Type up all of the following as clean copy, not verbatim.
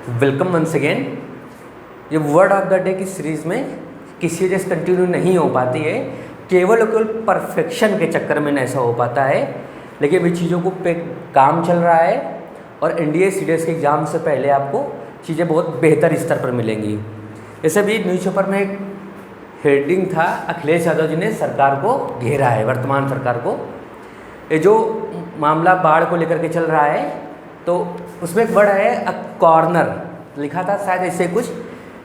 Welcome once again. ये word of the day की series में किसी वजह से कंटिन्यू नहीं हो पाती है, केवल और केवल परफेक्शन के चक्कर में ऐसा हो पाता है। लेकिन भी चीज़ों को पे काम चल रहा है और एनडीए सीडीएस के एग्ज़ाम से पहले आपको चीज़ें बहुत बेहतर स्तर पर मिलेंगी। जैसे भी न्यूज़पेपर में एक हेडिंग था, अखिलेश यादव जी ने सरकार को घेरा है, वर्तमान सरकार को। ये जो मामला बाढ़ को लेकर के चल रहा है, तो उसमें एक वर्ड है कॉर्नर, लिखा था शायद ऐसे कुछ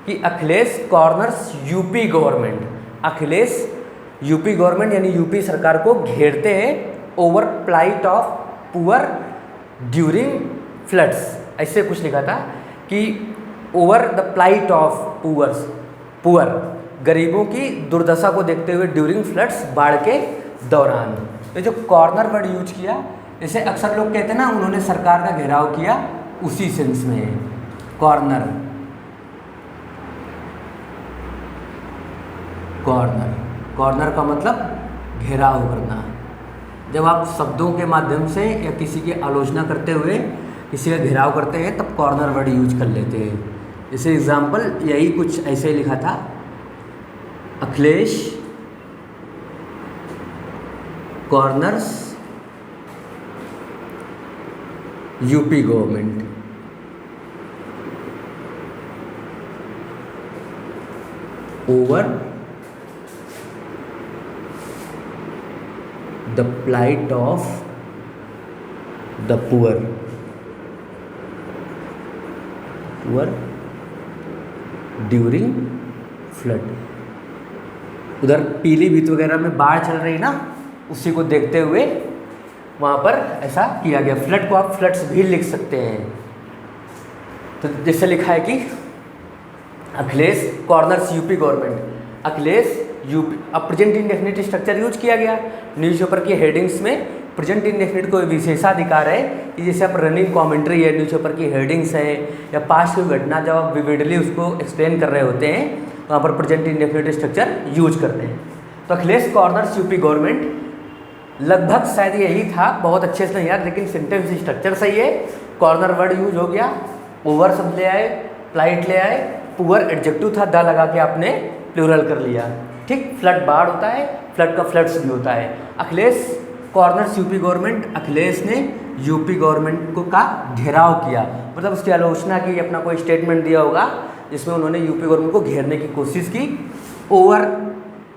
कि Akhilesh corners UP government. Akhilesh UP government यानी यूपी सरकार को घेरते हैं over plight of poor during floods, ऐसे कुछ लिखा था कि over the plight of poor, गरीबों की दुर्दशा को देखते हुए ड्यूरिंग फ्लड्स, बाढ़ के दौरान। तो जो कॉर्नर वर्ड यूज किया, जैसे अक्सर लोग कहते हैं ना, उन्होंने सरकार का घेराव किया, उसी सेंस में है कॉर्नर। कॉर्नर का मतलब घेराव करना। जब आप शब्दों के माध्यम से या किसी की आलोचना करते हुए किसी का घेराव करते हैं, तब कॉर्नर वर्ड यूज कर लेते हैं। जैसे एग्जाम्पल यही कुछ ऐसे ही लिखा था, Akhilesh corners UP government. Over the plight of the poor during flood. उधर पीलीभीत वगैरह में बाढ़ चल रही ना, उसी को देखते हुए वहाँ पर ऐसा किया गया। फ्लड को आप फ्लड्स भी लिख सकते हैं। तो जैसे लिखा है कि Akhilesh corners UP government, Akhilesh UP. अब प्रेजेंट इंडेफिनिट स्ट्रक्चर यूज किया गया न्यूज़पेपर की हेडिंग्स में। प्रेजेंट इंडेफिनिट को विशेषाधिकार है कि जैसे आप रनिंग कमेंट्री है, न्यूज़पेपर की हेडिंग्स है, या पास्ट की घटना जब आप विविडली उसको एक्सप्लेन कर रहे होते हैं, वहाँ पर प्रेजेंट इंडेफिनिट स्ट्रक्चर यूज करते हैं। तो अखिलेश कॉर्नर्स यूपी गवर्नमेंट लगभग शायद यही था, बहुत अच्छे से नहीं यार, लेकिन सेंटेंस स्ट्रक्चर सही है। कॉर्नर वर्ड यूज हो गया, ओवर शब्द ले आए, प्लाइट ले आए, पुअर एडजेक्टिव था, द लगा के आपने प्लूरल कर लिया। ठीक, फ्लड बाढ़ होता है, फ्लड का फ्लड्स भी होता है। Akhilesh corners UP government, Akhilesh ने यूपी गवर्नमेंट को का घेराव किया, मतलब उसकी आलोचना की, अपना कोई स्टेटमेंट दिया होगा जिसमें उन्होंने यूपी गवर्नमेंट को घेरने की कोशिश की। Over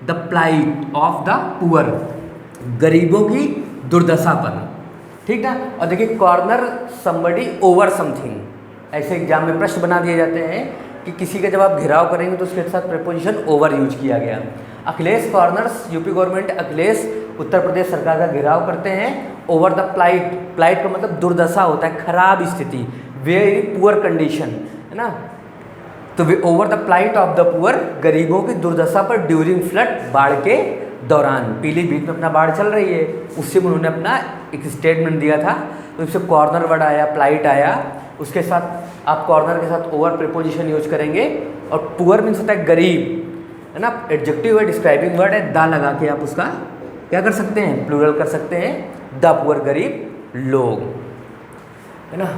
the plight of the poor, गरीबों की दुर्दशा पर। ठीक ना। और देखिए कॉर्नर समबडी ओवर समथिंग, ऐसे एग्जाम में प्रश्न बना दिए जाते हैं कि किसी का जब आप घेराव करेंगे तो उसके साथ प्रीपोजिशन ओवर यूज किया गया। Akhilesh corners UP government, Akhilesh Uttar Pradesh सरकार का घेराव करते हैं ओवर द प्लाइट। प्लाइट का मतलब दुर्दशा होता है, खराब स्थिति, वेरी पुअर कंडीशन, है ना। तो way over the plight of the poor, गरीबों की दुर्दशा पर ड्यूरिंग फ्लड, बाढ़ के दौरान। पीलीभीत में अपना बाढ़ चल रही है, उससे उन्होंने अपना एक स्टेटमेंट दिया था। तो इससे कॉर्नर वर्ड आया, प्लाइट आया, उसके साथ आप कॉर्नर के साथ ओवर प्रीपोजिशन यूज करेंगे। और पुअर मीन्स होता है गरीब, है ना, एडजेक्टिव है, डिस्क्राइबिंग वर्ड है, द लगा के आप उसका क्या कर सकते हैं, प्लूरल कर सकते हैं, द पुअर, गरीब लोग, है ना।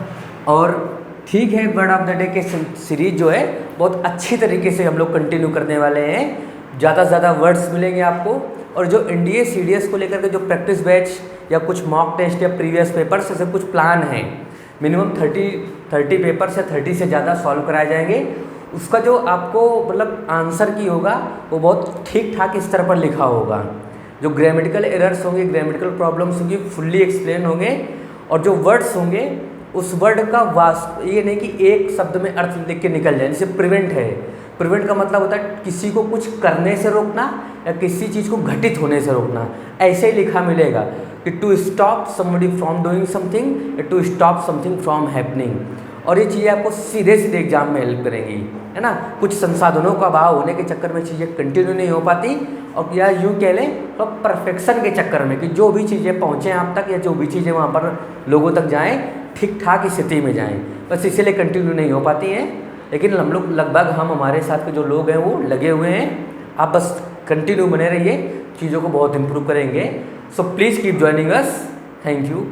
और ठीक है, वर्ड ऑफ द डे के सीरीज जो है बहुत अच्छी तरीके से हम लोग कंटिन्यू करने वाले हैं। ज़्यादा से ज़्यादा वर्ड्स मिलेंगे आपको। और जो एनडीए सीडीएस को लेकर के जो प्रैक्टिस बैच या कुछ मॉक टेस्ट या प्रीवियस पेपर्स, ऐसे कुछ प्लान है, मिनिमम 30 पेपर्स या 30 से ज़्यादा सॉल्व कराए जाएंगे। उसका जो आपको मतलब आंसर की होगा वो बहुत ठीक ठाक स्तर पर लिखा होगा। जो ग्रामेटिकल एरर्स होंगे, ग्रामेटिकल प्रॉब्लम्स होंगी, फुल्ली एक्सप्लेन होंगे। और जो वर्ड्स होंगे, उस वर्ड का ये नहीं कि एक शब्द में अर्थ लिख के निकल जाए। जैसे प्रिवेंट है, प्रिवेंट का मतलब होता है किसी को कुछ करने से रोकना या किसी चीज़ को घटित होने से रोकना। ऐसे ही लिखा मिलेगा कि to stop somebody from doing something या to stop something from happening. और ये चीज़ें आपको सीधे सीधे एग्जाम में हेल्प करेंगी, है ना। कुछ संसाधनों का अभाव होने के चक्कर में चीज़ें कंटिन्यू नहीं हो पाती, और या यूँ कह लें तो परफेक्शन के चक्कर में कि जो भी चीज़ें पहुँचें आप तक या जो भी चीज़ें वहाँ पर लोगों तक जाएँ, ठीक ठाक स्थिति में जाएँ, बस इसीलिए कंटिन्यू नहीं हो पाती हैं। लेकिन हम लोग लगभग हमारे साथ के जो लोग हैं वो लगे हुए हैं। आप बस कंटिन्यू बने रहिए, चीज़ों को बहुत इम्प्रूव करेंगे। So please keep joining us. Thank you.